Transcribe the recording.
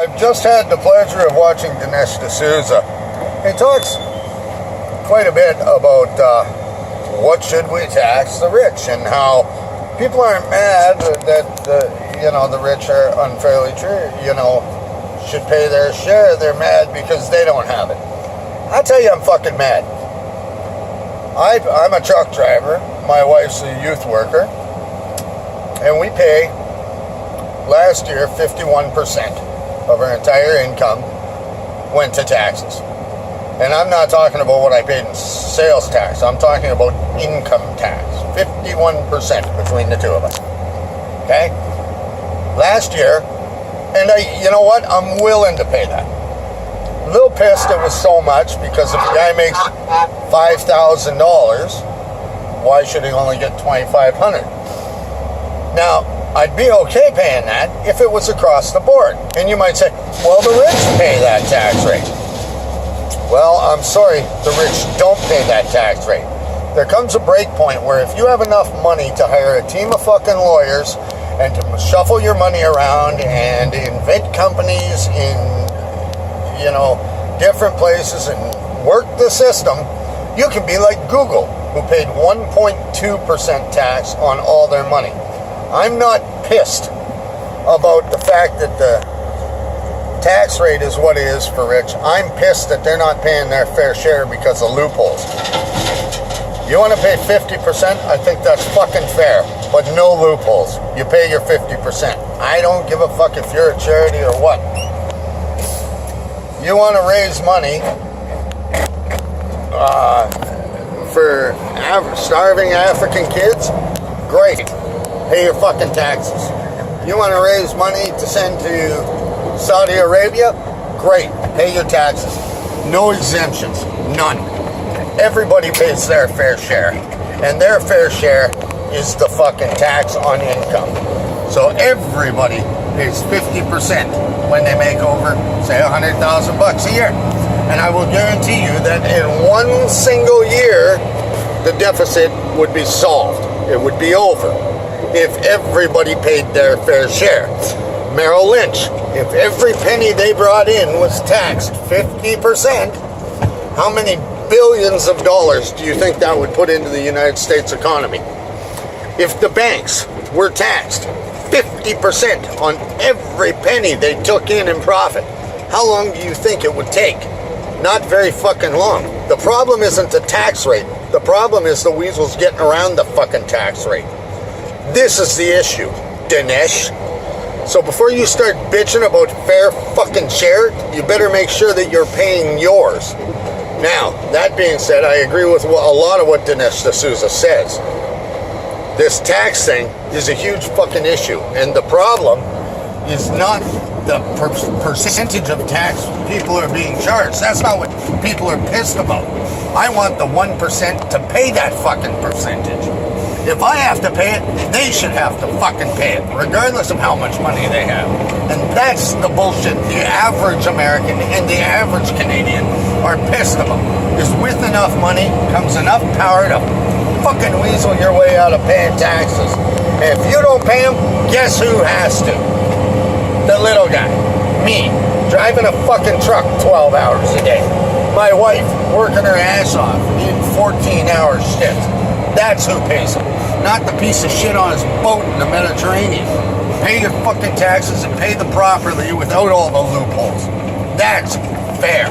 I've just had the pleasure of watching Dinesh D'Souza. He talks quite a bit about what should we tax the rich and how people aren't mad that the rich are unfairly treated, should pay their share. They're mad because they don't have it. I tell you, I'm fucking mad. I'm a truck driver. My wife's a youth worker, and we pay last year 51% of our entire income went to taxes. And I'm not talking about what I paid in sales tax. I'm talking about income tax. 51% between the two of us. Okay? Last year, and you know what? I'm willing to pay that. A little pissed it was so much because if a guy makes $5,000, why should he only get $2,500? Now, I'd be okay paying that if it was across the board. And you might say, well, the rich pay that tax rate. Well, I'm sorry, the rich don't pay that tax rate. There comes a break point where if you have enough money to hire a team of fucking lawyers and to shuffle your money around and invent companies in, different places and work the system, you can be like Google, who paid 1.2% tax on all their money. I'm not pissed about the fact that the tax rate is what it is for rich. I'm pissed that they're not paying their fair share because of loopholes. You want to pay 50%? I think that's fucking fair, but no loopholes. You pay your 50%. I don't give a fuck if you're a charity or what. You want to raise money for starving African kids? Great. Pay your fucking taxes. You want to raise money to send to Saudi Arabia? Great. Pay your taxes. No exemptions. None. Everybody pays their fair share. And their fair share is the fucking tax on income. So everybody pays 50% when they make over, say, $100,000 a year. And I will guarantee you that in one single year, the deficit would be solved. It would be over if everybody paid their fair share. Merrill Lynch, if every penny they brought in was taxed 50%, how many billions of dollars do you think that would put into the United States economy? If the banks were taxed 50% on every penny they took in profit, how long do you think it would take? Not very fucking long. The problem isn't the tax rate. The problem is the weasels getting around the fucking tax rate. This is the issue, Dinesh. So before you start bitching about fair fucking share, you better make sure that you're paying yours. Now, that being said, I agree with a lot of what Dinesh D'Souza says. This tax thing is a huge fucking issue, and the problem is not the percentage of tax people are being charged. That's not what people are pissed about. I want the 1% to pay that fucking percentage. If I have to pay it, they should have to fucking pay it, regardless of how much money they have. And that's the bullshit the average American and the average Canadian are pissed about. Is with enough money comes enough power to fucking weasel your way out of paying taxes. And if you don't pay them, guess who has to? The little guy. Me. Driving a fucking truck 12 hours a day. My wife working her ass off in 14-hour shifts. That's who pays him. Not the piece of shit on his boat in the Mediterranean. Pay your fucking taxes and pay them properly without all the loopholes. That's fair.